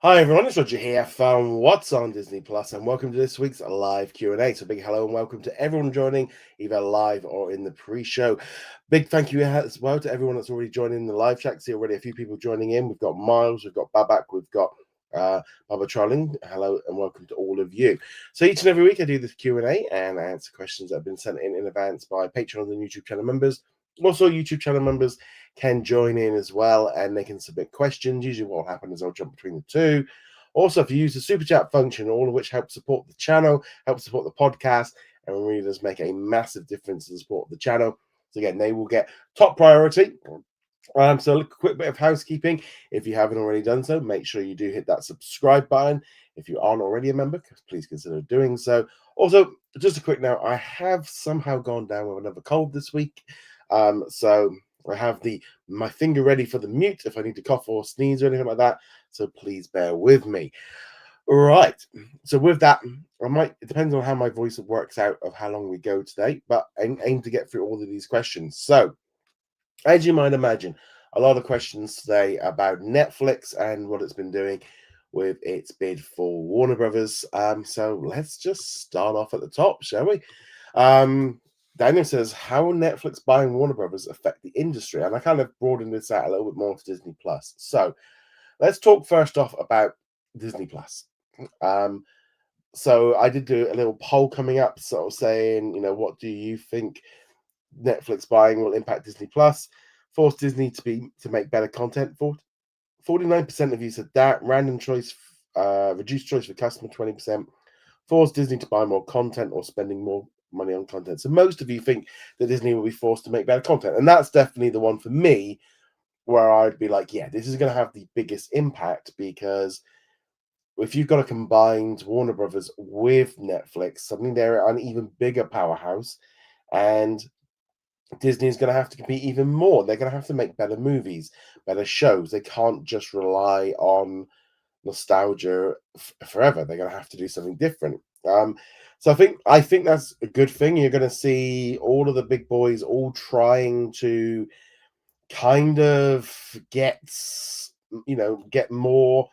Hi everyone, it's Roger here from What's on Disney Plus, and welcome to this week's live Q&A. So big hello and welcome to everyone joining either live or in the pre-show. Big thank you as well to everyone that's already joining the live chat. See already a few people joining in. We've got Miles, we've got Babak, we've got Baba Charling. Hello and welcome to all of you. So each and every week I do this Q&A and I answer questions that have been sent in advance by Patreon and YouTube channel members. Also, YouTube channel members can join in as well and they can submit questions. Usually what will happen is I'll jump between the two. Also, if you use the super chat function, all of which help support the channel, help support the podcast, and really does make a massive difference to the support of the channel. So again, they will get top priority. So a quick bit of housekeeping. If you haven't already done so, make sure you do hit that subscribe button. If you aren't already a member, please consider doing so. Also, just a quick note, I have somehow gone down with another cold this week. So I have my finger ready for the mute if I need to cough or sneeze or anything like that. So please bear with me. Right. So with that, it depends on how my voice works out of how long we go today, but I aim to get through all of these questions. So as you might imagine, a lot of questions today about Netflix and what it's been doing with its bid for Warner Brothers. So let's just start off at the top, shall we? Daniel says, how will Netflix buying Warner Brothers affect the industry? And I kind of broadened this out a little bit more to Disney Plus. So let's talk first off about Disney Plus. So I did do a little poll coming up, sort of saying, what do you think Netflix buying will impact Disney Plus? Force Disney to make better content. 49% of you said that. Random choice, reduced choice for customer, 20%. Force Disney to buy more content or spending more money on content. So most of you think that Disney will be forced to make better content. And that's definitely the one for me where I'd be like, yeah, this is going to have the biggest impact, because if you've got a combined Warner Brothers with Netflix, suddenly they're an even bigger powerhouse. And Disney is going to have to compete even more. They're going to have to make better movies, better shows. They can't just rely on nostalgia forever. They're going to have to do something different. So I think that's a good thing. You're going to see all of the big boys all trying to kind of get more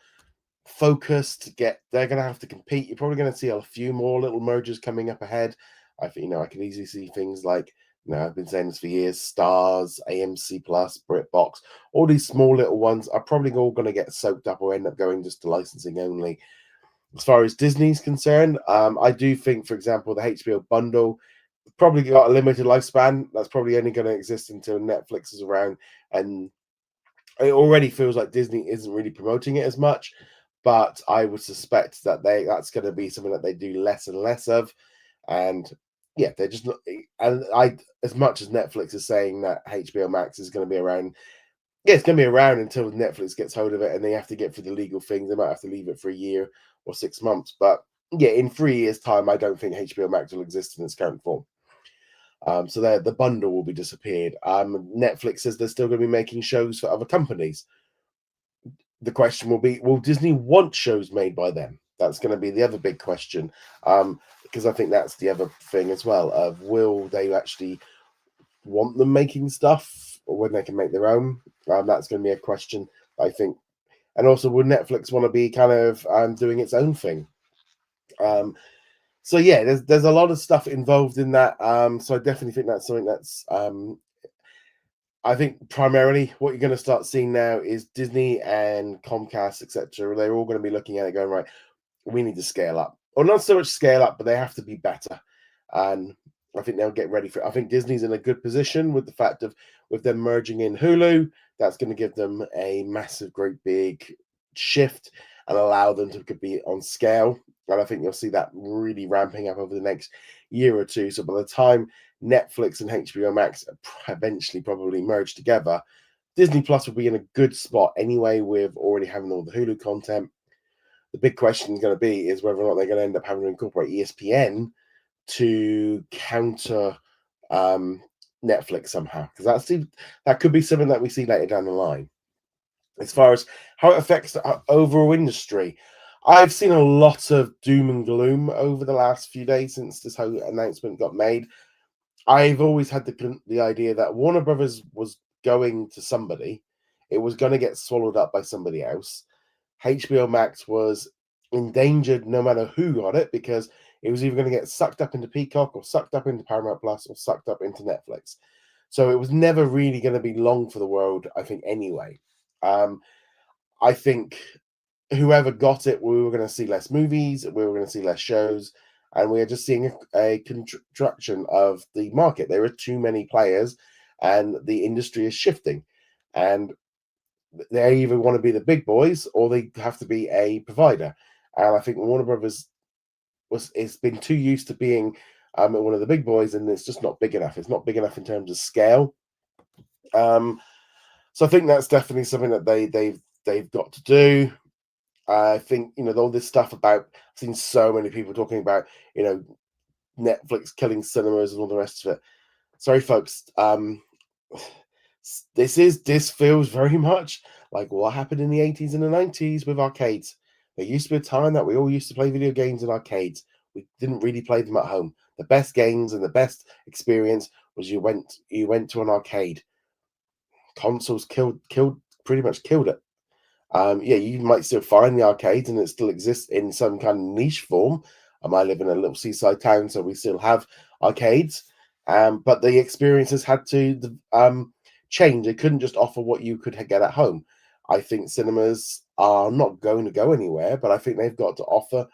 focused. They're going to have to compete. You're probably going to see a few more little mergers coming up ahead. I think I can easily see things like, I've been saying this for years, Stars, AMC Plus, BritBox, all these small little ones are probably all going to get soaked up or end up going just to licensing only. As far as Disney's concerned, I do think, for example, the HBO bundle probably got a limited lifespan. That's probably only going to exist until Netflix is around, and it already feels like Disney isn't really promoting it as much. But I would suspect that that's going to be something that they do less and less of, and yeah, they're just not. And as much as Netflix is saying that HBO Max is going to be around, yeah, it's going to be around until Netflix gets hold of it, and they have to get through the legal things. They might have to leave it for a year or 6 months, but yeah, in 3 years' time, I don't think HBO Max will exist in its current form. So the bundle will be disappeared. Netflix says they're still going to be making shows for other companies. The question will be, will Disney want shows made by them? That's going to be the other big question, because I think that's the other thing as well, of will they actually want them making stuff, or when they can make their own? That's going to be a question, I think. And also, will Netflix want to be kind of doing its own thing? So yeah, there's a lot of stuff involved in that. So I definitely think that's something that's I think primarily what you're going to start seeing now is Disney and Comcast, etc. They're all going to be looking at it going, right, we need to scale up. Or not so much scale up, but they have to be better. And I think they'll get ready for it. I think Disney's in a good position with the fact of with them merging in Hulu. That's going to give them a massive, great big shift and allow them to be on scale. And I think you'll see that really ramping up over the next year or two. So by the time Netflix and HBO Max eventually probably merge together, Disney Plus will be in a good spot anyway, with already having all the Hulu content. The big question is going to be is whether or not they're going to end up having to incorporate ESPN to counter Netflix somehow, because that could be something that we see later down the line. As far as how it affects the overall industry, I've seen a lot of doom and gloom over the last few days since this whole announcement got made. I've always had the idea that Warner Brothers was going to somebody. It was going to get swallowed up by somebody else. HBO Max was endangered no matter who got it, because it was either going to get sucked up into Peacock or sucked up into Paramount Plus or sucked up into Netflix. So it was never really going to be long for the world, I think, anyway. I think whoever got it, we were going to see less movies, we were going to see less shows, and we're just seeing a contraction of the market. There are too many players, and the industry is shifting. And they either want to be the big boys or they have to be a provider. And I think Warner Brothers was it's been too used to being one of the big boys, and it's just not big enough. It's not big enough in terms of scale. Um, so I think that's definitely something that they've got to do. I think all this stuff about I've seen so many people talking about you know Netflix killing cinemas and all the rest of it. Sorry, folks. This feels very much like what happened in the 80s and the 90s with arcades. There used to be a time that we all used to play video games in arcades. We didn't really play them at home. The best games and the best experience was you went to an arcade. Consoles killed pretty much killed it. Yeah, you might still find the arcades, and it still exists in some kind of niche form. I live in a little seaside town, so we still have arcades. But the experiences had to change. They couldn't just offer what you could get at home. I think cinemas are not going to go anywhere, but I think they've got to offer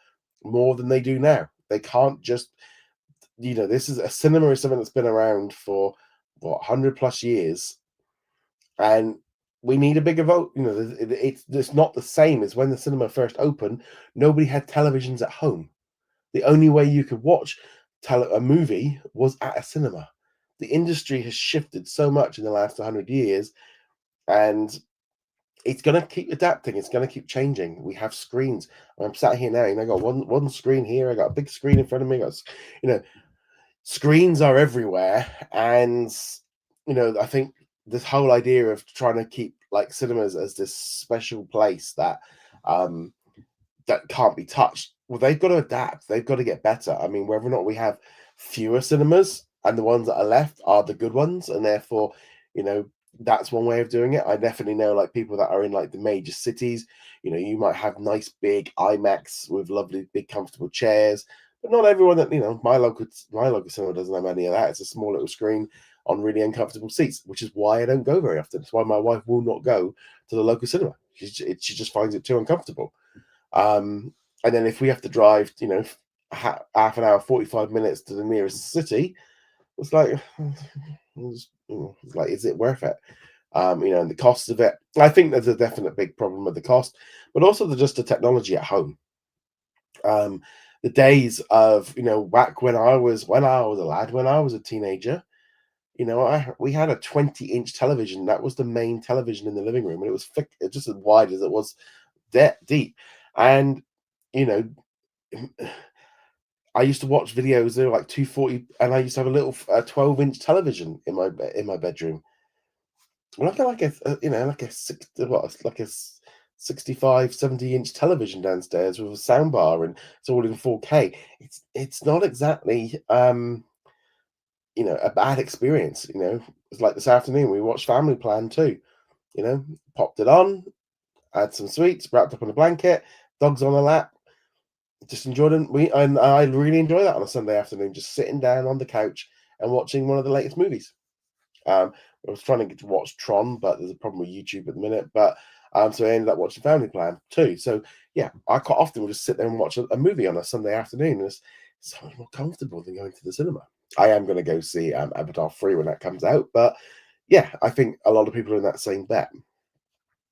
more than they do now. They can't just, this is a cinema is something that's been around for what 100 plus years, and we need a bigger vote. It's not the same as when the cinema first opened. Nobody had televisions at home. The only way you could watch a movie was at a cinema. The industry has shifted so much in the last 100 years, and it's going to keep adapting. It's going to keep changing. We have screens. I'm sat here now, and I got one screen here. I got a big screen in front of me. I got, you know, screens are everywhere, and I think this whole idea of trying to keep like cinemas as this special place um that can't be touched, well, they've got to adapt. They've got to get better. I mean, whether or not we have fewer cinemas and the ones that are left are the good ones, and therefore you know that's one way of doing it. I definitely know like people that are in like the major cities. You might have nice big IMAX with lovely big comfortable chairs, but not everyone that my local cinema doesn't have any of that. It's a small little screen on really uncomfortable seats, which is why I don't go very often. It's why my wife will not go to the local cinema. She just finds it too uncomfortable. Um, and then if we have to drive, half an hour, 45 minutes to the nearest city, it's like, is it worth it? And the cost of it. I think there's a definite big problem with the cost, but also just the technology at home. Um, the days of back when I was a lad, when I was a teenager, we had a 20-inch television. That was the main television in the living room, and it was thick, just as wide as it was deep. And you know, I used to watch videos. They were like 240, and I used to have a little 12-inch television in my bedroom. Like like a 65, 70-inch television downstairs with a sound bar, and it's all in 4K. It's not exactly a bad experience. It's like this afternoon we watched Family Plan too. Popped it on, had some sweets, wrapped up in a blanket, dogs on a lap, just enjoyed it. And I really enjoy that on a Sunday afternoon, just sitting down on the couch and watching one of the latest movies. I was trying to get to watch Tron, but there's a problem with YouTube at the minute. But so I ended up watching Family Plan too. So yeah, I quite often will just sit there and watch a movie on a Sunday afternoon. And it's so much more comfortable than going to the cinema. I am going to go see Avatar 3 when that comes out, but yeah, I think a lot of people are in that same bet.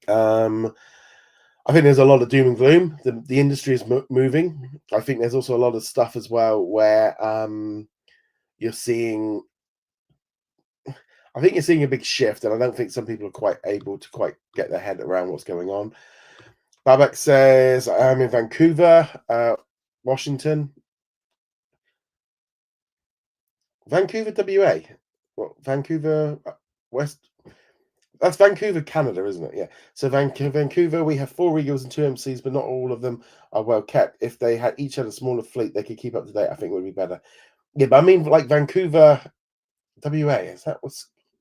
I think there's a lot of doom and gloom. The industry is moving. I think there's also a lot of stuff as well where you're seeing. I think you're seeing a big shift, and I don't think some people are quite able to quite get their head around what's going on. Babak says, "I'm in Vancouver, Washington, Vancouver, WA. What Vancouver West? That's Vancouver, Canada, isn't it? Yeah. So Vancouver, we have 4 Regals and 2 MCs, but not all of them are well kept. If they each had a smaller fleet, they could keep up to date. I think it would be better. Yeah, but I mean, like Vancouver, WA. Is that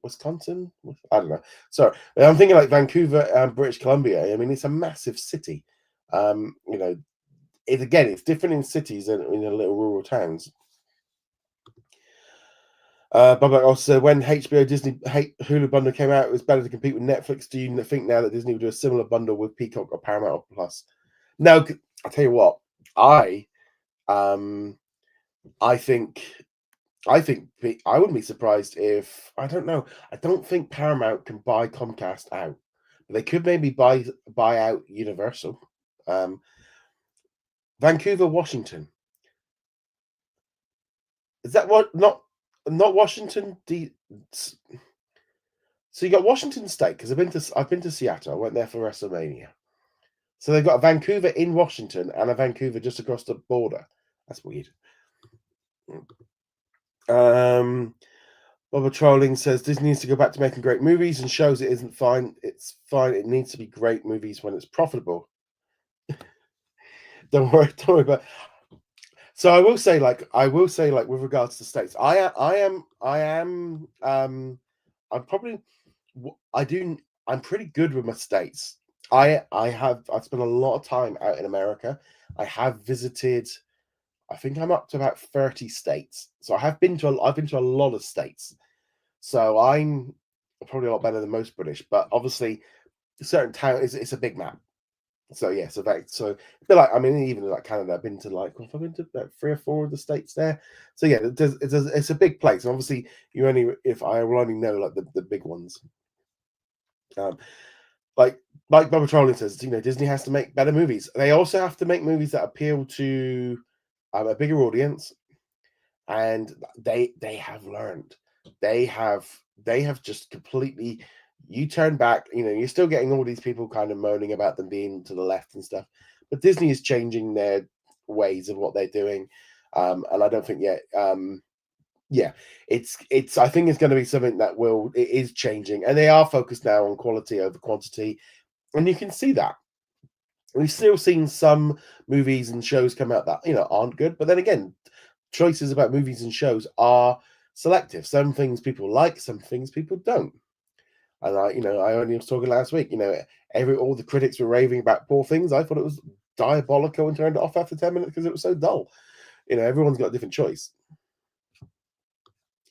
Wisconsin? I don't know. Sorry, I'm thinking like Vancouver, British Columbia. I mean, it's a massive city. You know, it's different in cities and in the little rural towns. But also, when HBO Disney Hulu bundle came out, it was better to compete with Netflix. Do you think now that Disney will do a similar bundle with Peacock or Paramount Plus? No, I'll tell you what. I um I think I wouldn't be surprised if I don't know. I don't think Paramount can buy Comcast out. They could maybe buy out Universal. Um, Vancouver, Washington. Is that what? Not Washington. So you got Washington State because I've been to Seattle. I went there for WrestleMania. So they've got a Vancouver in Washington and a Vancouver just across the border. That's weird. Um, Bubba Trolling says Disney needs to go back to making great movies and shows. It isn't fine. It's fine. It needs to be great movies when it's profitable. Don't worry about. So I will say, with regards to states, I'm probably, I do, I'm pretty good with my states. I've spent a lot of time out in America. I have visited. I think I'm up to about 30 states. So I've been to a lot of states. So I'm probably a lot better than most British. But obviously, certain town is it's a big map. So yeah, so a bit like, I mean, even like Canada, I've been to I've been to about 3 or 4 of the states there. So yeah, it's a big place. And obviously, you only if I will only know like the big ones. Um, like Bubba Trolling says, Disney has to make better movies. They also have to make movies that appeal to a bigger audience, and they have learned. They have they have just completely. You turn back, you're still getting all these people kind of moaning about them being to the left and stuff, but Disney is changing their ways of what they're doing, and I don't think yet. Yeah, it's. I think it's going to be something that it is changing, and they are focused now on quality over quantity, and you can see that. We've still seen some movies and shows come out that aren't good, but then again, choices about movies and shows are selective. Some things people like, some things people don't. And I only was talking last week. All the critics were raving about Poor Things. I thought it was diabolical and turned it off after 10 minutes because it was so dull. Everyone's got a different choice.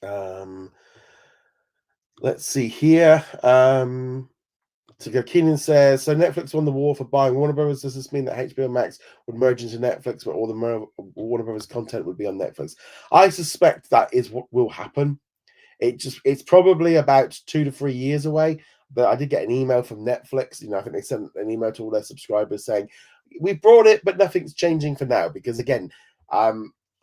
Um, let's see here. To go, Keenan says, so Netflix won the war for buying Warner Brothers. Does this mean that HBO Max would merge into Netflix, where all the Warner Brothers content would be on Netflix? I suspect that is what will happen. It's probably about 2 to 3 years away. But I did get an email from Netflix. I think they sent an email to all their subscribers saying, we brought it, but nothing's changing for now. Because again,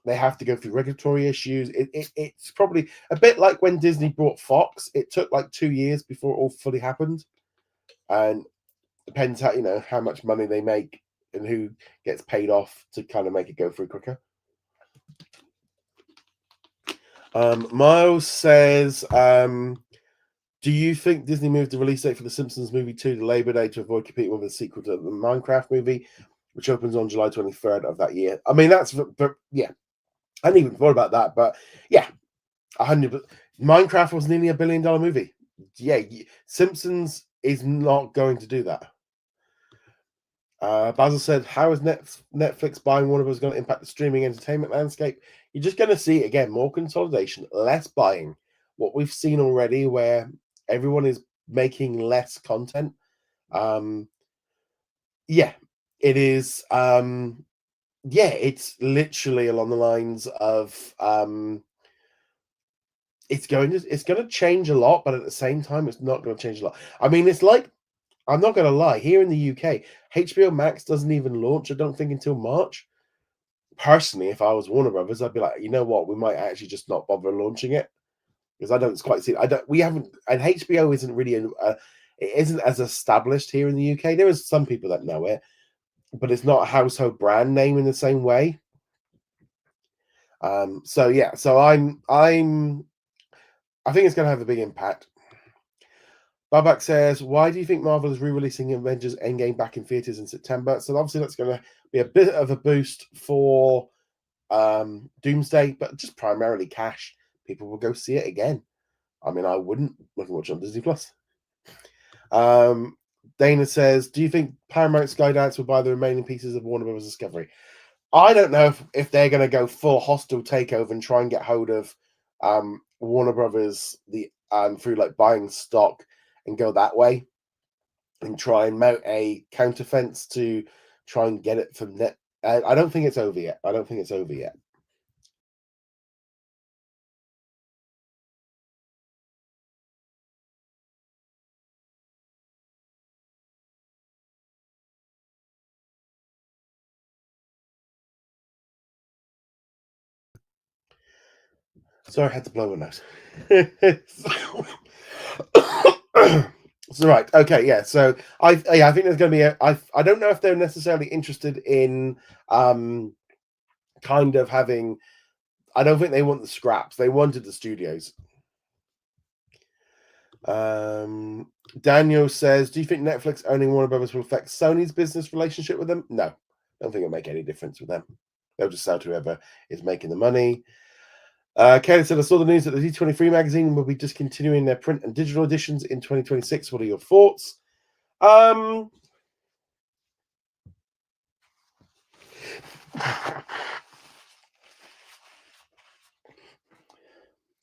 they have to go through regulatory issues. It's probably a bit like when Disney bought Fox. It took like 2 years before it all fully happened. And depends how much money they make and who gets paid off to kind of make it go through quicker. Miles says, do you think Disney moved the release date for the Simpsons movie 2 to Labor Day to avoid competing with a sequel to the Minecraft movie, which opens on July 23rd of that year? I mean, yeah, I hadn't even thought about that, but yeah, 100. Minecraft was nearly $1 billion movie. Yeah, Simpsons is not going to do that. Basil said, how is Netflix buying Warner Bros. Going to impact the streaming entertainment landscape? You're just going to see, again, more consolidation, less buying. What we've seen already, where everyone is making less content. Yeah, it is. Yeah, it's literally along the lines of it's going to change a lot, but at the same time, it's not going to change a lot. I mean, it's like, I'm not going to lie. Here in the UK, HBO Max doesn't even launch, I don't think, until March. Personally, if I was Warner Brothers, I'd be like, you know what, we might actually just not bother launching it because I don't quite see it. We haven't, and HBO isn't really, it isn't as established here in the UK. There is some people that know it, but it's not a household brand name in the same way. So yeah, so I think it's going to have a big impact. Babak says, why do you think Marvel is re-releasing Avengers Endgame back in theaters in September? So obviously that's going to be a bit of a boost for Doomsday, but just primarily cash. People will go see it again. I mean, I wouldn't look and watch on Disney Plus. Dana says, "Do you think Paramount Skydance will buy the remaining pieces of Warner Brothers Discovery?" I don't know if they're going to go full hostile takeover and try and get hold of Warner Brothers through like buying stock and go that way and try and mount a counterfence to try and get it from net. I don't think it's over yet. I don't think it's over yet. Sorry, I had to blow my nose. So right, okay, yeah. So I think there's going to be I don't know if they're necessarily interested in kind of having. I don't think they want the scraps. They wanted the studios. Um, Daniel says, "Do you think Netflix owning Warner Brothers will affect Sony's business relationship with them?" No, I don't think it'll make any difference with them. They'll just sell to whoever is making the money. Kelly said, "I saw the news that the D23 magazine will be discontinuing their print and digital editions in 2026. What are your thoughts?" Um,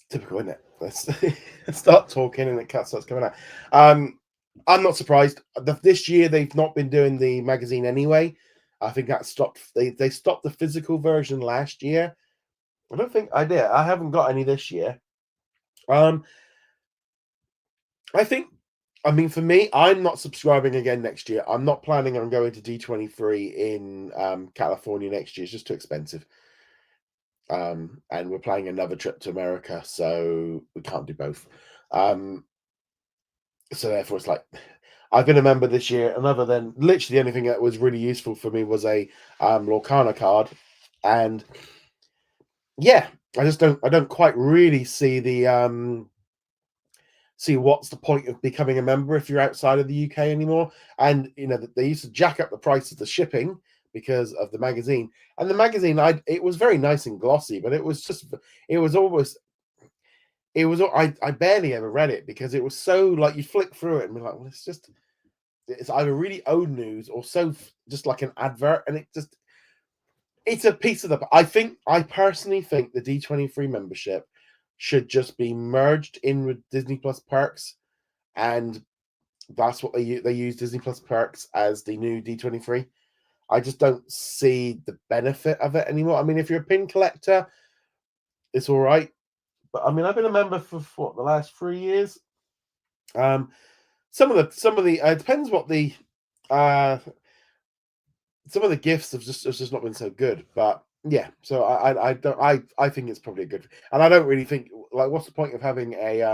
Typical, isn't it? Let's start talking and it starts coming out. I'm not surprised. This year they've not been doing the magazine anyway. I think that stopped. They stopped the physical version last year. I don't think I did. I haven't got any this year. Um, I think. I mean, for me, I'm not subscribing again next year. I'm not planning on going to D23 in California next year. It's just too expensive. And we're planning another trip to America, so we can't do both. So therefore, it's like I've been a member this year, and other than literally anything that was really useful for me was a Lorcana card, and yeah, I don't quite really see the see what's the point of becoming a member if you're outside of the UK anymore. And you know they used to jack up the price of the shipping because of the magazine, and the magazine it was very nice and glossy, but it was just it was almost I barely ever read it because it was so like you flick through it and be like, well, it's either really old news or just like an advert, and it's a piece of the. I personally think the D23 membership should just be merged in with Disney Plus perks, and that's what they use Disney Plus perks as the new D23. I just don't see the benefit of it anymore. I mean, if you're a pin collector, it's all right, but I mean, I've been a member for what, the last 3 years. Um, some of the it depends what the uh some of the gifts have just not been so good. But yeah, so I don't I think it's probably a good, and I don't really think like what's the point of having a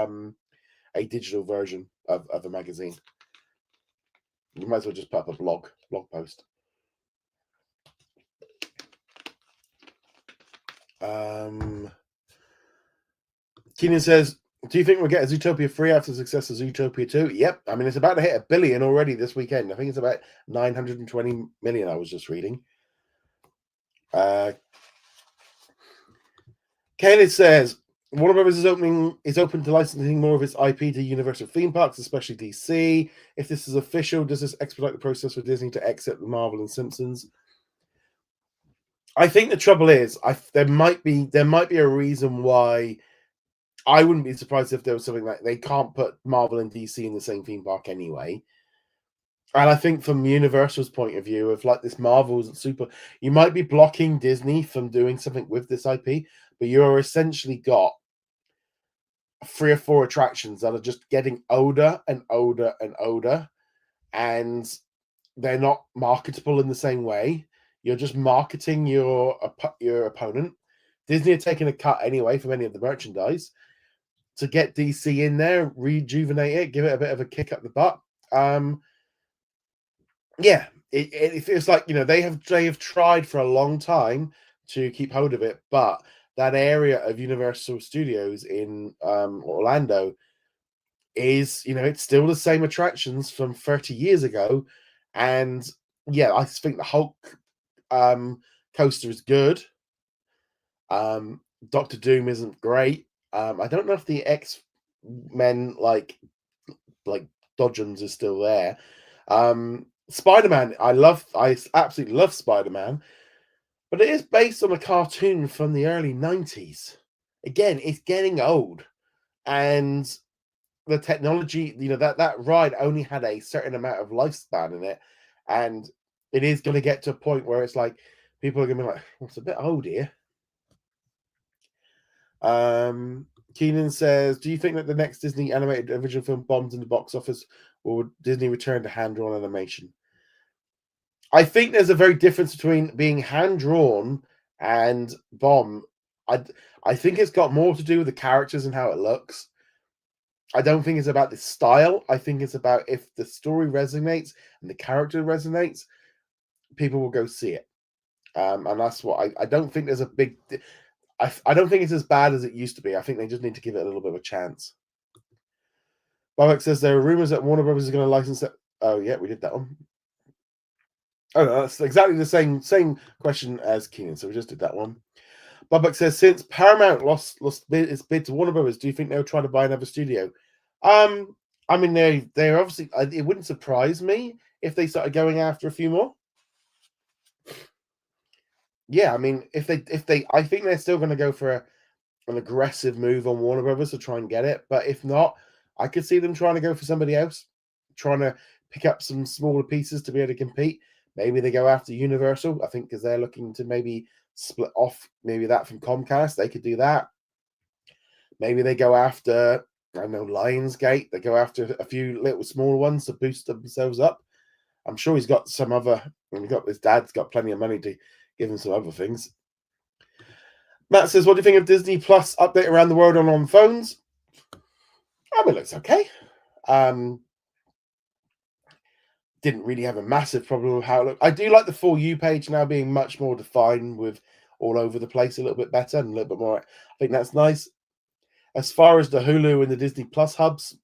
digital version of a magazine? You might as well just put up a blog post. Keenan says, "Do you think we'll get a Zootopia 3 after the success of Zootopia 2?" Yep. I mean, it's about to hit 1 billion already this weekend. I think it's about 920 million. I was just reading. Uh, Kenneth says Warner Brothers is open to licensing more of its IP to Universal theme parks, especially DC. If this is official, does this expedite the process for Disney to exit the Marvel and Simpsons? I think the trouble is, there might be a reason why. I wouldn't be surprised if there was something like they can't put Marvel and DC in the same theme park anyway. And I think from Universal's point of view, of like this Marvel's super, you might be blocking Disney from doing something with this IP, but you're essentially got 3 or 4 attractions that are just getting older and older and older, and they're not marketable in the same way. You're just marketing your opponent. Disney are taking a cut anyway from any of the merchandise to get DC in there, rejuvenate it, give it a bit of a kick up the butt. Yeah, it feels like they have tried for a long time to keep hold of it, but that area of Universal Studios in Orlando is it's still the same attractions from 30 years ago, and yeah, I think the Hulk coaster is good. Doctor Doom isn't great. I don't know if the X Men like Dodgems is still there. Spider-Man, I absolutely love Spider-Man, but it is based on a cartoon from the early 90s. Again, it's getting old, and the technology, that ride only had a certain amount of lifespan in it, and it is going to get to a point where it's like people are going to be like, "What's a bit old here?" Keenan says, "Do you think that the next Disney animated original film bombs in the box office, or would Disney return to hand-drawn animation?" I think there's a very difference between being hand-drawn and bomb. I I think it's got more to do with the characters and how it looks. I don't think it's about the style. I think it's about if the story resonates and the character resonates, people will go see it. And that's what I don't think there's a big. I don't think it's as bad as it used to be. I think they just need to give it a little bit of a chance. Babak says there are rumors that Warner Brothers is going to license it. Oh yeah, we did that one. Oh no, that's exactly the same question as Keenan. So we just did that one. Babak says since Paramount lost its bid to Warner Brothers, do you think they'll try to buy another studio? I mean they're obviously. It wouldn't surprise me if they started going after a few more. Yeah, I mean if they, I think they're still going to go for an aggressive move on Warner Brothers to try and get it. But if not, I could see them trying to go for somebody else, trying to pick up some smaller pieces to be able to compete. Maybe they go after Universal, I think, because they're looking to maybe split off maybe that from Comcast. They could do that. Maybe they go after, I don't know, Lionsgate. They go after a few little smaller ones to boost themselves up. I'm sure he's got some other, and his dad's got plenty of money to give him some other things. Matt says, what do you think of Disney Plus update around the world on phones? I mean, it looks okay. Didn't really have a massive problem with how it looked. I do like the For You page now being much more defined with all over the place a little bit better and a little bit more. I think that's nice. As far as the Hulu and the Disney Plus hubs,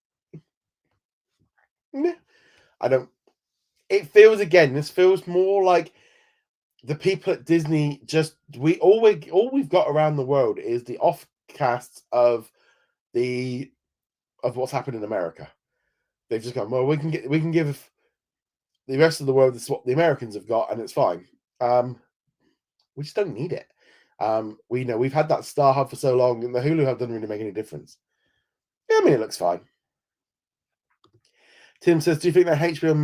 I don't. It feels, again, this feels more like the people at Disney all we've got around the world is the offcasts of what's happened in America. They've just gone, well, we can give the rest of the world is what the Americans have got, and it's fine. We just don't need it. We know we've had that Star Hub for so long, and the Hulu Hub doesn't really make any difference. Yeah, I mean, it looks fine. Tim says, do you think that HBO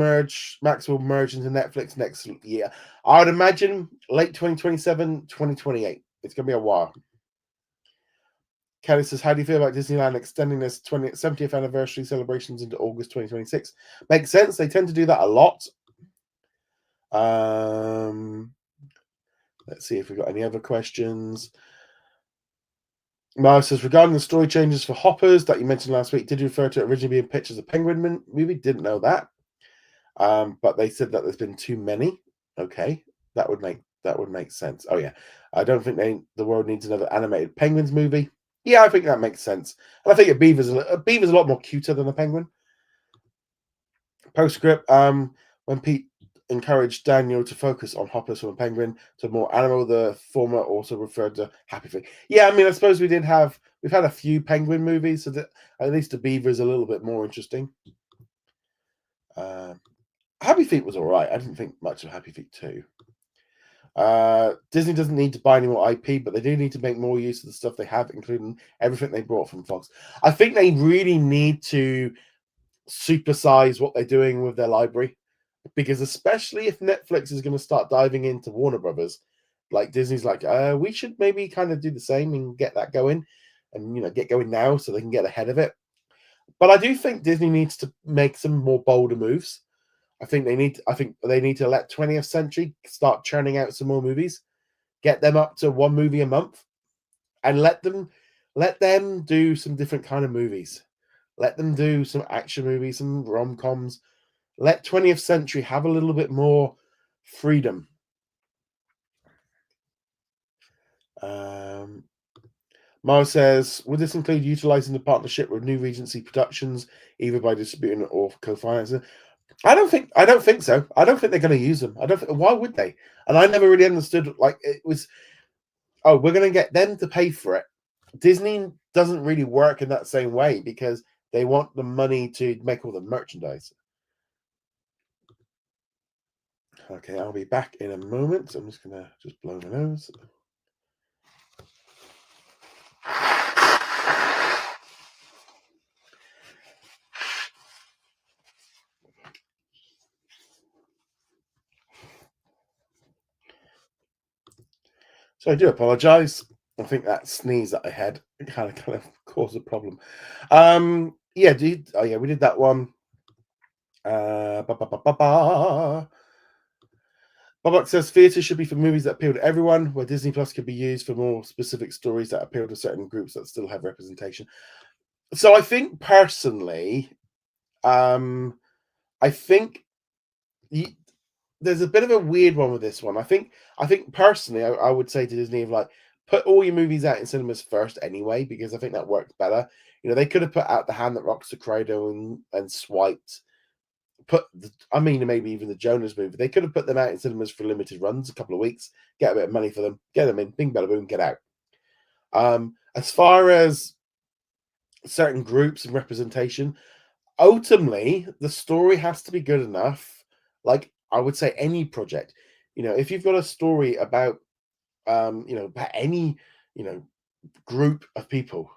Max will merge into Netflix next year? I would imagine late 2027, 2028. It's going to be a while. Kelly says, how do you feel about Disneyland extending this 70th anniversary celebrations into August 2026? Makes sense. They tend to do that a lot. Let's see if we've got any other questions. Mara says, regarding the story changes for Hoppers that you mentioned last week, did you refer to it originally being pitched as a Penguin movie? Didn't know that. But they said that there's been too many. Okay, that would make sense. Oh yeah, I don't think the world needs another animated Penguins movie. Yeah, I think that makes sense. And I think a beaver's a lot more cuter than a penguin. Postscript, when Pete encouraged Daniel to focus on Hoppers from a penguin to more animal, the former also referred to Happy Feet. Yeah, I mean, I suppose we've had a few penguin movies, so that at least the beaver is a little bit more interesting. Happy Feet was all right. I didn't think much of Happy Feet 2. Disney doesn't need to buy any more IP, but they do need to make more use of the stuff they have, including everything they brought from Fox. I think they really need to supersize what they're doing with their library, because especially if Netflix is going to start diving into Warner Brothers, like Disney's like, we should maybe kind of do the same and get that going, and get going now so they can get ahead of it. But I do think Disney needs to make some more bolder moves. I think they need to let 20th Century start churning out some more movies, get them up to one movie a month, and let them do some different kind of movies. Let them do some action movies, some rom-coms. Let 20th Century have a little bit more freedom. Mara says, would this include utilizing the partnership with New Regency Productions, either by distributing or co-financing? I don't think so. I don't think they're going to use them. Why would they? And I never really understood. Like, it was, oh, we're going to get them to pay for it. Disney doesn't really work in that same way because they want the money to make all the merchandise. Okay, I'll be back in a moment. I'm just gonna blow my nose. So I do apologise. I think that sneeze that I had kind of caused a problem. Yeah, we did that one. Ba, ba, ba, ba, ba. Bobak says theatre should be for movies that appeal to everyone, where Disney Plus could be used for more specific stories that appeal to certain groups that still have representation. So I think personally, um, I think y there's a bit of a weird one with this one. I think personally, I would say to Disney, like, put all your movies out in cinemas first anyway, because I think that works better. They could have put out The Hand That Rocks the Cradle and swiped. I mean, maybe even the Jonas movie. They could have put them out in cinemas for limited runs, a couple of weeks, get a bit of money for them, get them in, bing, bada, boom, get out. As far as certain groups and representation, ultimately, the story has to be good enough. Like I would say, any project. If you've got a story about any, you know, group of people,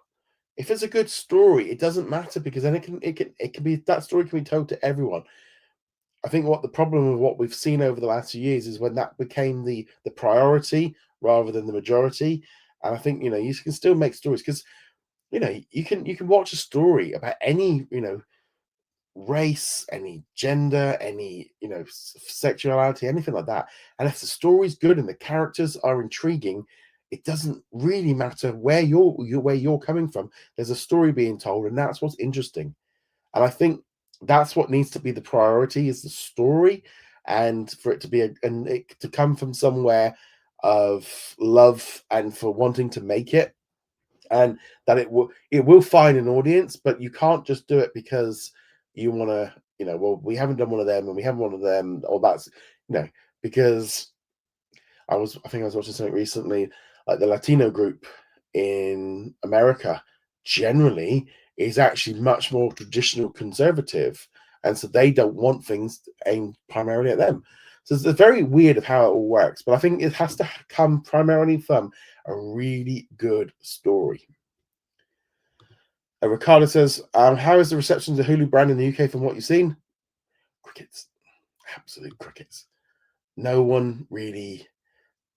if it's a good story, it doesn't matter because then it can be that story can be told to everyone. I think what the problem with what we've seen over the last few years is when that became the priority rather than the majority. And I think you can still make stories because you can watch a story about any race, any gender, any sexuality, anything like that. And if the story's good and the characters are intriguing, it doesn't really matter where you're coming from. There's a story being told, and that's what's interesting. And I think that's what needs to be the priority is the story, and for it to be and it to come from somewhere of love and for wanting to make it, and that it will find an audience, but you can't just do it because you want to. Well, we haven't done one of them, and we haven't one of them, or that's because I think I was watching something recently, like the Latino group in America generally is actually much more traditional conservative, and so they don't want things aimed primarily at them. So it's very weird of how it all works, but I think it has to come primarily from a really good story. Ricardo says, how is the reception to the Hulu brand in the UK from what you've seen? Crickets. Absolute crickets. No one really.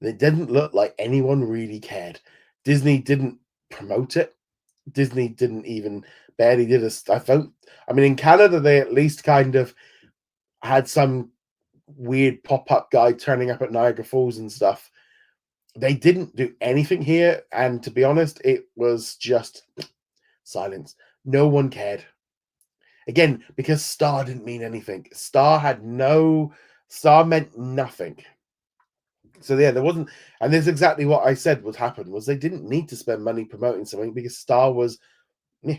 It didn't look like anyone really cared. Disney didn't promote it. Disney didn't even barely did I vote. I mean, in Canada, they at least kind of had some weird pop up guy turning up at Niagara Falls and stuff. They didn't do anything here. And to be honest, it was just silence. No one cared. Again, because Star didn't mean anything. Star meant nothing. So yeah, there wasn't, and this is exactly what I said would happen was they didn't need to spend money promoting something because Star was. Yeah.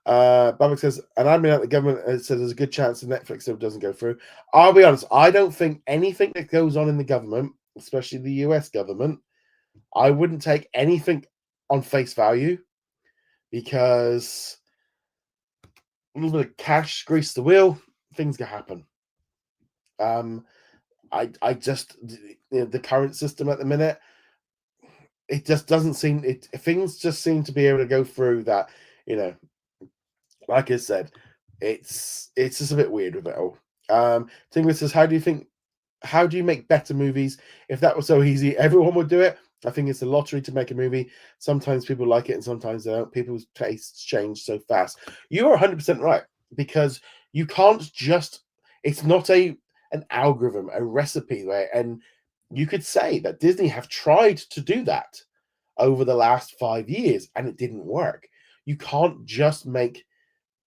Babak says, and I mean, the government says there's a good chance the Netflix still doesn't go through. I'll be honest, I don't think anything that goes on in the government, especially the US government, I wouldn't take anything on face value because a little bit of cash grease the wheel, things can happen. I just the current system at the minute, it just doesn't seem things just seem to be able to go through that, you know, like I said, it's just a bit weird with it all. Tingler says, how do you make better movies? If that was so easy, everyone would do it. I think it's a lottery to make a movie. Sometimes people like it and sometimes they don't. People's tastes change so fast. You're 100% right because you can't just. It's not an algorithm, a recipe, right? And you could say that Disney have tried to do that over the last 5 years and it didn't work. You can't just make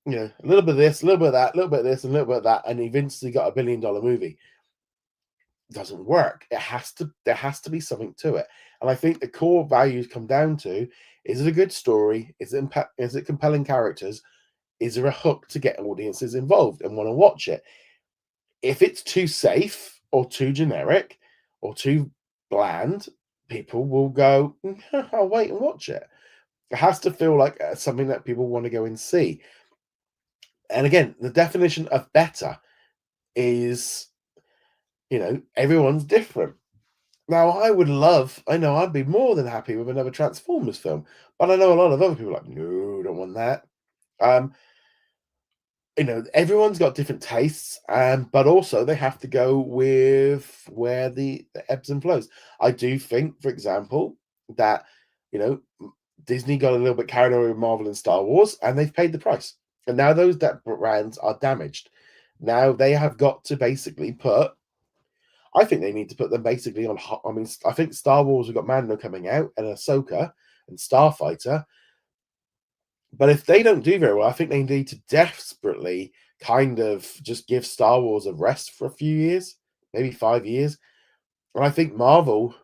a little bit of this, a little bit of that, a little bit of this, and a little bit of that, and eventually got $1 billion movie. Doesn't work. There has to be something to it. And I think the core values come down to: is it a good story? Is it compelling characters? Is there a hook to get audiences involved and want to watch it? If it's too safe or too generic or too bland, people will go, I'll wait and watch it. It has to feel like something that people want to go and see. And again, the definition of better is everyone's different. Now, I know I'd be more than happy with another Transformers film, but I know a lot of other people are like, no, don't want that. Um, everyone's got different tastes, but also they have to go with where the ebbs and flows. I do think, for example, that you know Disney got a little bit carried away with Marvel and Star Wars, and they've paid the price. And now those brands are damaged. Now they have got to basically put. I think they need to put them basically on. I mean, I think Star Wars have got Mando coming out and Ahsoka and Starfighter. But if they don't do very well, I think they need to desperately kind of just give Star Wars a rest for a few years, maybe 5 years. And I think Marvel,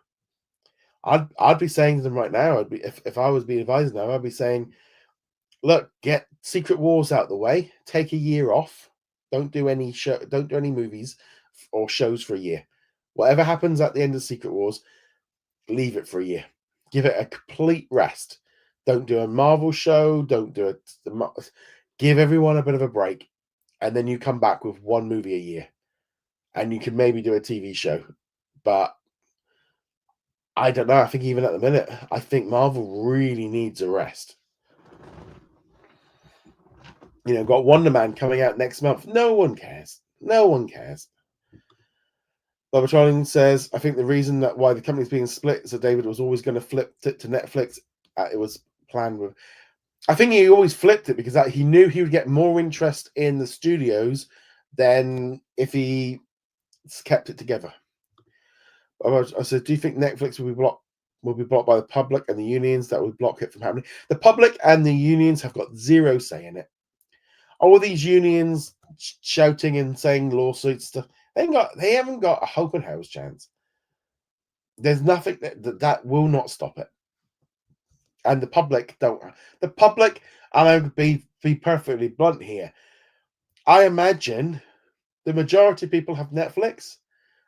I'd be saying to them right now, I'd be if I was being advised now, I'd be saying, look, get Secret Wars out of the way, take a year off, don't do any movies or shows for a year. Whatever happens at the end of Secret Wars, leave it for a year. Give it a complete rest. Don't do a Marvel show. Don't do it. Give everyone a bit of a break, and then you come back with one movie a year, and you can maybe do a TV show. But I don't know. I think even at the minute, I think Marvel really needs a rest. Got Wonder Man coming out next month. No one cares. No one cares. Bobatrolling says, I think the reason that why the company's being split is that David was always going to flip it to Netflix. It was planned with. I think he always flipped it because he knew he would get more interest in the studios than if he kept it together. I said, do you think Netflix will be blocked by the public and the unions that would block it from happening? The public and the unions have got zero say in it. All these unions shouting and saying lawsuits stuff, they haven't got a hope in hell's chance. There's nothing that will not stop it. And the public don't. The public, and I'll be perfectly blunt here. I imagine the majority of people have Netflix,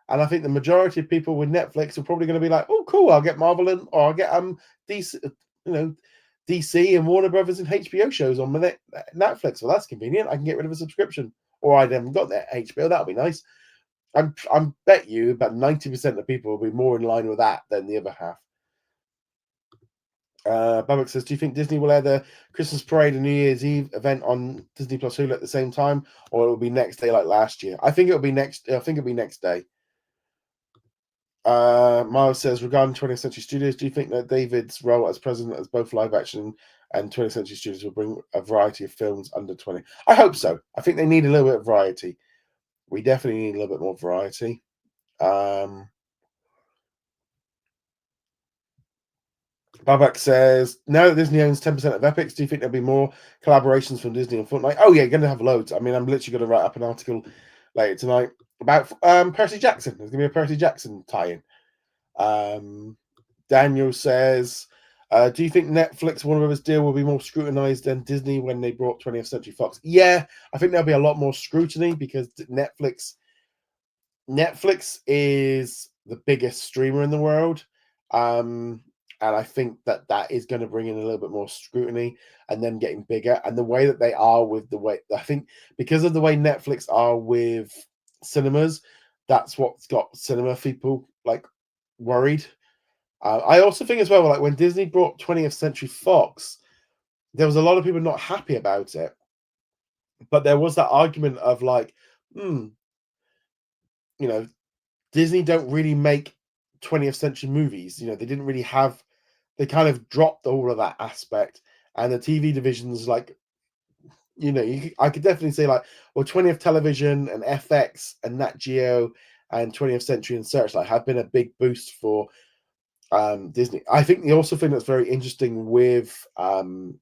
and I think the majority of people with Netflix are probably going to be like, "Oh, cool! I'll get Marvel or I'll get DC, DC and Warner Brothers and HBO shows on my Netflix. Well, that's convenient. I can get rid of a subscription, or I haven't got that HBO. That'll be nice. I'm bet you about 90% of people will be more in line with that than the other half. Babak says, do you think Disney will air the Christmas parade and New Year's Eve event on Disney Plus Hulu at the same time, or it will be next day like last year? I think it'll be next day. Miles says, regarding 20th Century Studios, do you think that David's role as president as both live action and 20th Century Studios will bring a variety of films under 20? I hope so. I think they need a little bit of variety. We definitely need a little bit more variety. Babak says, now that Disney owns 10% of Epics, do you think there'll be more collaborations from Disney and Fortnite? Oh, yeah, you're going to have loads. I mean, I'm literally going to write up an article later tonight about Percy Jackson. There's going to be a Percy Jackson tie-in. Daniel says, do you think Netflix Warner Brothers deal will be more scrutinized than Disney when they brought 20th Century Fox? Yeah, I think there'll be a lot more scrutiny because Netflix is the biggest streamer in the world. And I think that is going to bring in a little bit more scrutiny and them getting bigger. And the way that they are I think because of the way Netflix are with cinemas, that's what's got cinema people like worried. I also think as well, like when Disney brought 20th Century Fox, there was a lot of people not happy about it. But there was that argument of like, Disney don't really make 20th century movies. They didn't really have. They kind of dropped all of that aspect, and the TV divisions, like, I could definitely say like, well, 20th Television and FX and Nat Geo and 20th Century and Searchlight have been a big boost for Disney. I think the also thing that's very interesting with the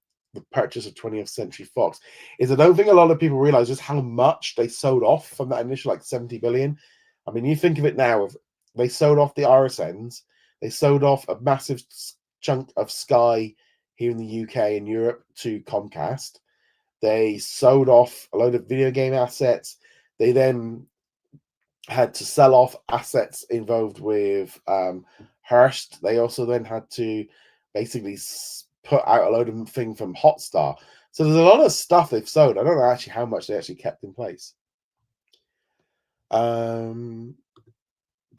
purchase of 20th Century Fox is I don't think a lot of people realize just how much they sold off from that initial like 70 billion. I mean, you think of it now, they sold off the RSNs, they sold off a massive chunk of Sky here in the UK and Europe to Comcast. They sold off a load of video game assets. They then had to sell off assets involved with Hearst. They also then had to basically put out a load of thing from Hotstar. So there's a lot of stuff they've sold. I don't know actually how much they actually kept in place.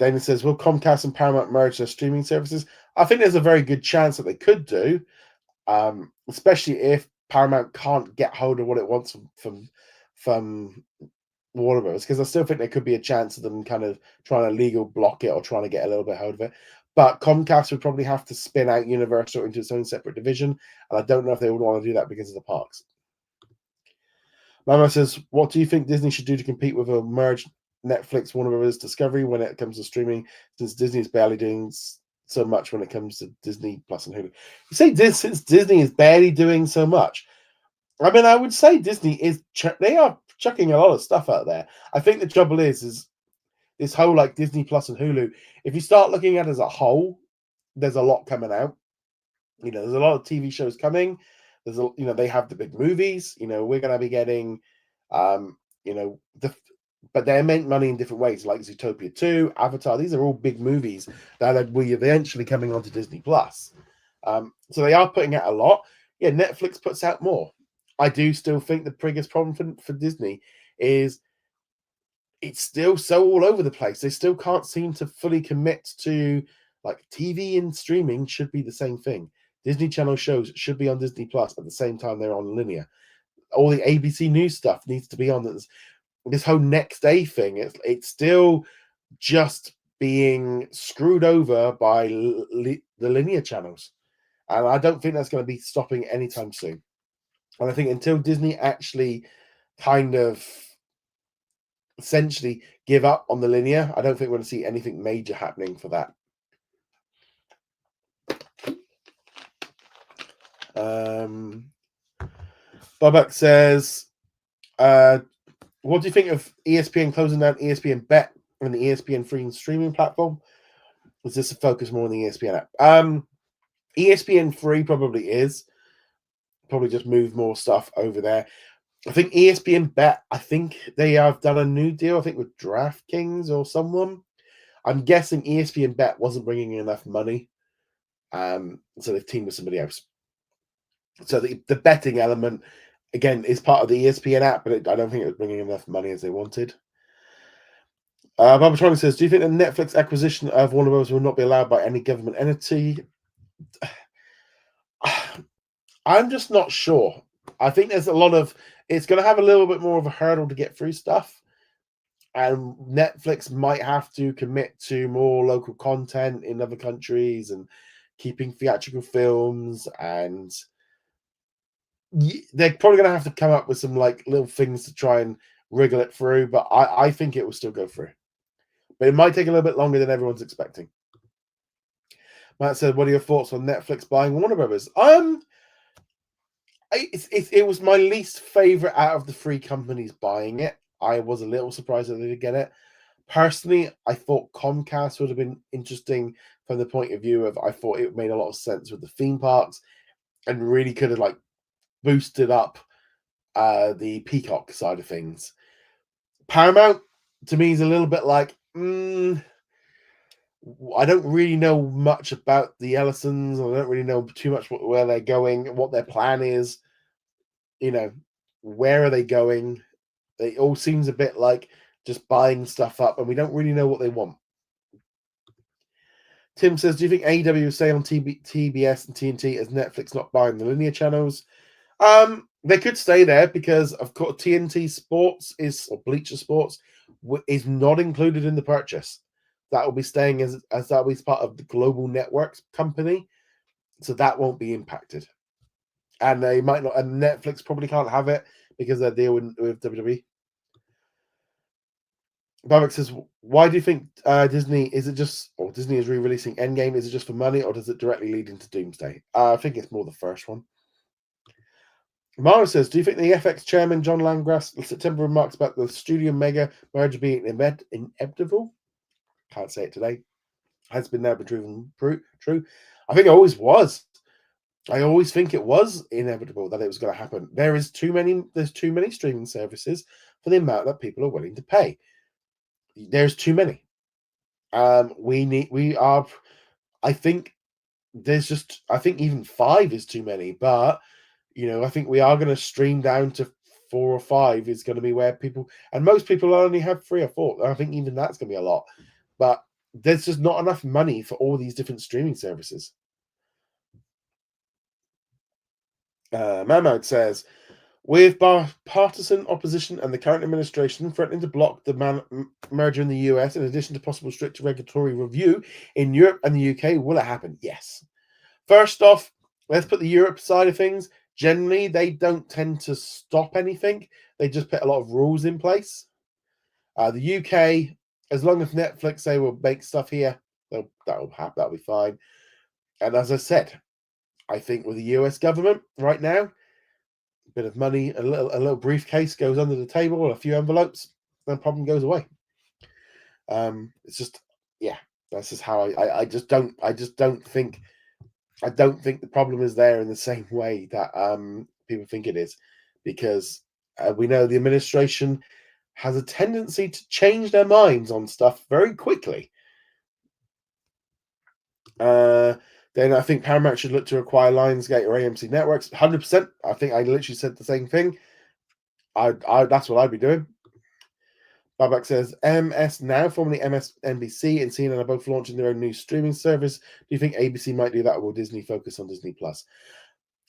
Then it says, will Comcast and Paramount merge their streaming services? I think there's a very good chance that they could do, especially if Paramount can't get hold of what it wants from Warner Bros. Because I still think there could be a chance of them kind of trying to legal block it or trying to get a little bit hold of it. But Comcast would probably have to spin out Universal into its own separate division, and I don't know if they would want to do that because of the parks. Mama says, what do you think Disney should do to compete with a merged Netflix, Warner Bros. Discovery when it comes to streaming, since Disney is barely doing so much when it comes to Disney Plus and Hulu? You say this since Disney is barely doing so much. I mean, I would say Disney is they are chucking a lot of stuff out there. I think the trouble is this whole like Disney Plus and Hulu. If you start looking at it as a whole, there's a lot coming out. There's a lot of TV shows coming. There's they have the big movies. We're going to be getting, um, but they make money in different ways, like Zootopia 2, Avatar. These are all big movies that will eventually coming onto Disney Plus. So they are putting out a lot. Yeah, Netflix puts out more. I do still think the biggest problem for Disney is it's still so all over the place. They still can't seem to fully commit to, like, TV and streaming should be the same thing. Disney Channel shows should be on Disney Plus at the same time they're on linear. All the ABC News stuff needs to be on this whole next day thing. It's still just being screwed over by the linear channels, and I don't think that's going to be stopping anytime soon. And I think until Disney actually kind of essentially give up on the linear, I don't think we're going to see anything major happening for that. Bobak says, what do you think of ESPN closing down ESPN Bet and the ESPN free streaming platform? Was this a focus more on the ESPN app? ESPN free probably is. Probably just move more stuff over there. I think ESPN Bet, I think they have done a new deal, I think with DraftKings or someone. I'm guessing ESPN Bet wasn't bringing in enough money. So they've teamed with somebody else. So the betting element, again, is part of the ESPN app, but I don't think it was bringing enough money as they wanted. Barbatronic says, do you think the Netflix acquisition of Warner Bros. Will not be allowed by any government entity? I'm just not sure. I think there's it's going to have a little bit more of a hurdle to get through stuff. And Netflix might have to commit to more local content in other countries and keeping theatrical films, and they're probably going to have to come up with some like little things to try and wriggle it through. But I think it will still go through. But it might take a little bit longer than everyone's expecting. Matt said, what are your thoughts on Netflix buying Warner Brothers? It was my least favorite out of the three companies buying it. I was a little surprised that they did get it. Personally, I thought Comcast would have been interesting from the point of view of I thought it made a lot of sense with the theme parks and really could have like boosted up the Peacock side of things. Paramount to me is a little bit like I don't really know much about the Ellisons. I don't really know too much where they're going, what their plan is. Where are they going? It all seems a bit like just buying stuff up, and we don't really know what they want. Tim says, do you think AEW will stay on TBS and TNT as Netflix not buying the linear channels? They could stay there because, of course, TNT Sports or Bleacher Sports is not included in the purchase. That will be staying as that will be part of the Global Networks company, so that won't be impacted. And they might not, and Netflix probably can't have it because they're dealing with WWE. Babak says, why do you think Disney is re-releasing Endgame? Is it just for money, or does it directly lead into Doomsday? I think it's more the first one. Mara says, do you think the FX chairman John Landgrass September remarks about the studio mega merger being inevitable? Can't say it today. Has been now proven true. I think it always was. I always think it was inevitable that it was going to happen. There's too many streaming services for the amount that people are willing to pay. There's too many. I think even 5 is too many, but I think we are going to stream down to 4 or 5 is going to be where people, and most people only have 3 or 4. I think even that's going to be a lot. But there's just not enough money for all these different streaming services. Mahmoud says, with partisan opposition and the current administration threatening to block the merger in the US, in addition to possible stricter regulatory review in Europe and the UK, will it happen? Yes. First off, let's put the Europe side of things. Generally, they don't tend to stop anything. They just put a lot of rules in place. The UK, as long as Netflix say will make stuff here, that'll be fine. And as I said, I think with the US government right now, a bit of money, a little briefcase goes under the table, a few envelopes, the problem goes away. It's just, yeah, that's just how I just don't think the problem is there in the same way that people think it is, because we know the administration has a tendency to change their minds on stuff very quickly. Then I think Paramount should look to acquire Lionsgate or AMC Networks. 100%. I think I literally said the same thing. That's what I'd be doing. Babak says, MS Now, formerly MSNBC, and CNN are both launching their own new streaming service. Do you think ABC might do that, or will Disney focus on Disney Plus?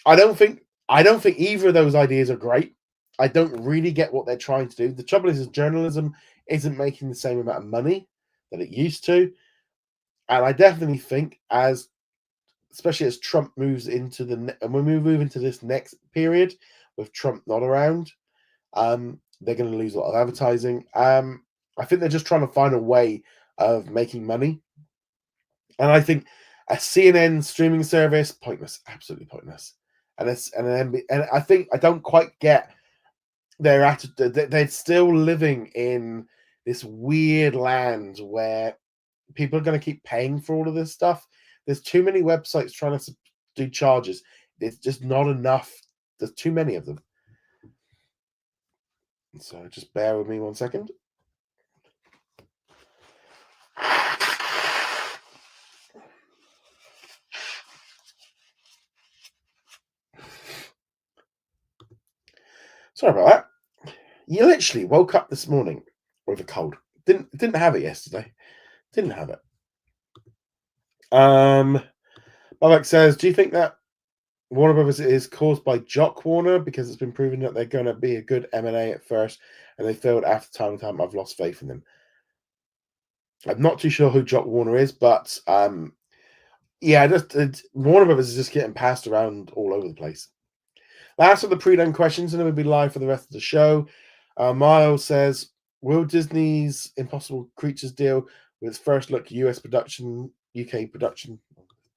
I don't think either of those ideas are great. I don't really get what they're trying to do. The trouble is journalism isn't making the same amount of money that it used to. And I definitely think especially as Trump moves into and when we move into this next period with Trump not around, they're going to lose a lot of advertising. I think they're just trying to find a way of making money. And I think a CNN streaming service, pointless, absolutely pointless. And I think I don't quite get their attitude. They're still living in this weird land where people are going to keep paying for all of this stuff. There's too many websites trying to do charges. It's just not enough. There's too many of them. So just bear with me 1 second. Sorry about that. You literally woke up this morning with a cold. Didn't have it yesterday. Didn't have it. Babak says, do you think that Warner Brothers is caused by Jock Warner, because it's been proven that they're going to be a good M&A at first and they failed after time and time? I've lost faith in them. I'm not too sure who Jock Warner is, but yeah, Warner Brothers is just getting passed around all over the place. Last of the pre-done questions, and then we'll be live for the rest of the show. Miles says, will Disney's Impossible Creatures deal with its first look US production, UK production,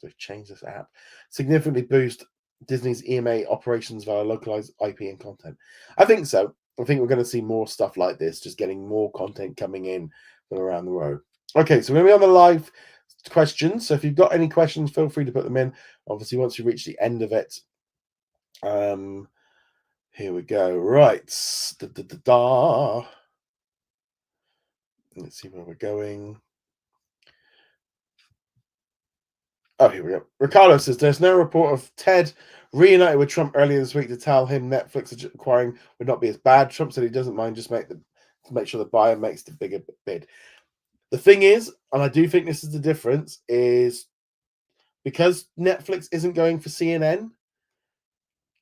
to change this app, significantly boost Disney's EMA operations via localized IP and content? I think so. I think we're going to see more stuff like this, just getting more content coming in from around the world. Okay, so we're going to be on the live questions. So if you've got any questions, feel free to put them in. Obviously, once you reach the end of it, here we go. Right. Let's see where we're going. Oh, here we go. Ricardo says there's no report of Ted reunited with Trump earlier this week to tell him Netflix acquiring would not be as bad. Trump said he doesn't mind, just make sure the buyer makes the bigger bid. The thing is, and I do think this is the difference, is because Netflix isn't going for CNN,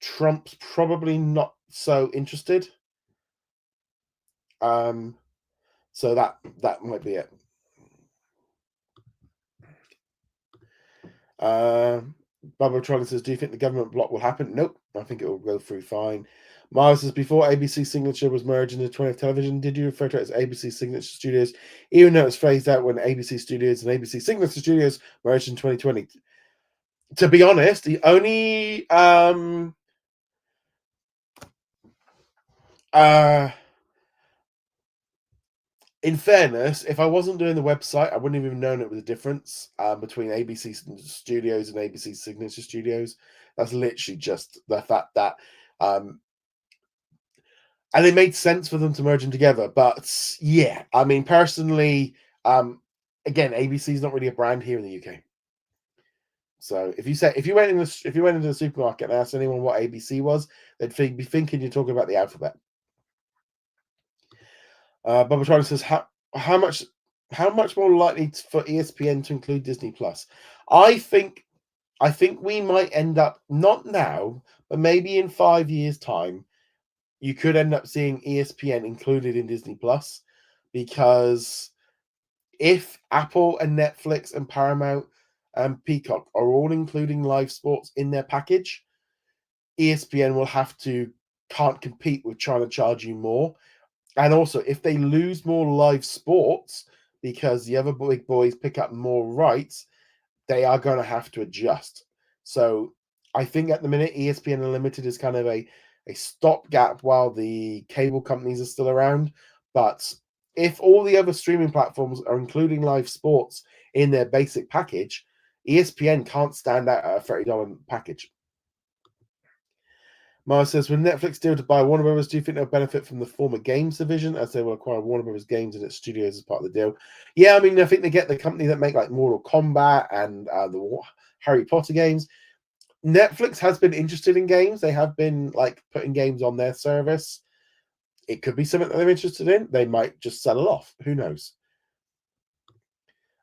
Trump's probably not so interested. So that might be it. Barbara Trolley says, do you think the government block will happen? Nope. I think it will go through fine. Miles says, before ABC Signature was merged into 20th Television, did you refer to it as ABC Signature Studios, even though it's phased out when ABC Studios and ABC Signature Studios merged in 2020? To be honest, the only in fairness, if I wasn't doing the website, I wouldn't have even known it was a difference between ABC Studios and ABC Signature Studios. That's literally just the fact that, and it made sense for them to merge them together. But yeah, I mean, personally, again, ABC is not really a brand here in the UK. So if you went into the supermarket and asked anyone what ABC was, they'd be thinking you're talking about the alphabet. Bubba Charlie says, how much how much more likely for ESPN to include Disney Plus? I think we might end up, not now, but maybe in 5 years' time, you could end up seeing ESPN included in Disney Plus, because if Apple and Netflix and Paramount and Peacock are all including live sports in their package, ESPN will can't compete with trying to charge you more. And also, if they lose more live sports because the other big boys pick up more rights, they are going to have to adjust. So I think at the minute, ESPN Unlimited is kind of a stopgap while the cable companies are still around. But if all the other streaming platforms are including live sports in their basic package, ESPN can't stand out at a $30 package. Mara says, with Netflix deal to buy Warner Brothers, do you think they'll benefit from the former games division, as they will acquire Warner Brothers games in its studios as part of the deal? Yeah, I mean, I think they get the company that make like Mortal Kombat and the Harry Potter games. Netflix has been interested in games. They have been like putting games on their service. It could be something that they're interested in. They might just sell it off. Who knows?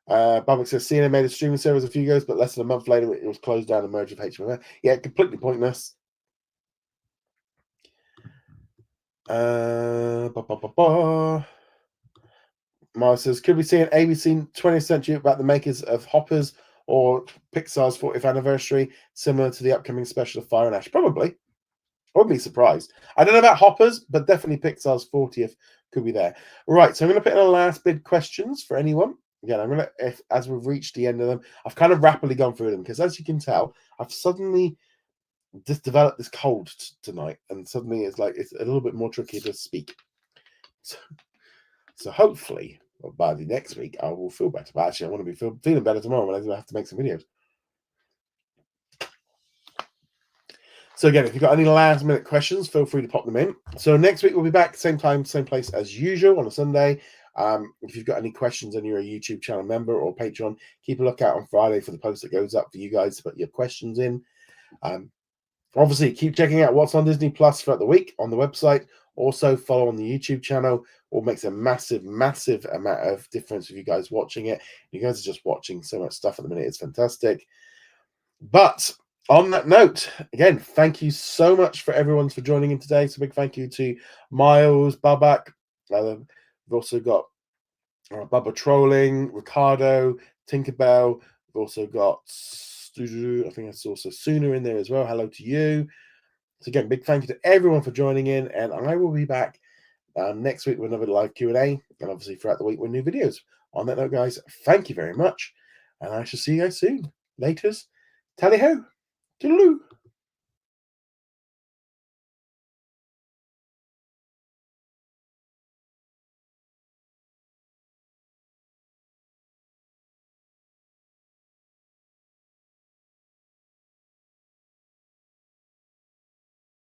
Babak says CNN made a streaming service a few years, but less than a month later it was closed down and merged with HMO. Yeah, completely pointless. Mars says, could we see an ABC 20th century about the makers of Hoppers or Pixar's 40th anniversary, similar to the upcoming special of Fire and Ash? Probably. I wouldn't be surprised. I don't know about Hoppers, but definitely Pixar's 40th could be there. Right, so I'm going to put in a last bid questions for anyone. Again, I'm going to, as we've reached the end of them, I've kind of rapidly gone through them, because as you can tell, I've suddenly just developed this cold tonight, and suddenly it's a little bit more tricky to speak. So hopefully, by the next week, I will feel better. But actually, I want to be feeling better tomorrow when I have to make some videos. So again, if you've got any last minute questions, feel free to pop them in. So next week we'll be back, same time, same place as usual on a Sunday. If you've got any questions and you're a YouTube channel member or Patreon, keep a lookout on Friday for the post that goes up for you guys to put your questions in. Obviously, keep checking out what's on Disney Plus throughout the week on the website. Also, follow on the YouTube channel. It makes a massive, massive amount of difference with you guys watching it. You guys are just watching so much stuff at the minute. It's fantastic. But on that note, again, thank you so much for everyone for joining in today. So big thank you to Miles, Babak. We've also got Bubba Trolling, Ricardo, Tinkerbell. We've also got, I think that's also Sooner in there as well. Hello to you. So again, big thank you to everyone for joining in, and I will be back next week with another live Q&A, and obviously throughout the week with new videos. On that note, guys, thank you very much, and I shall see you guys soon. Laters. Tally ho. Toodaloo.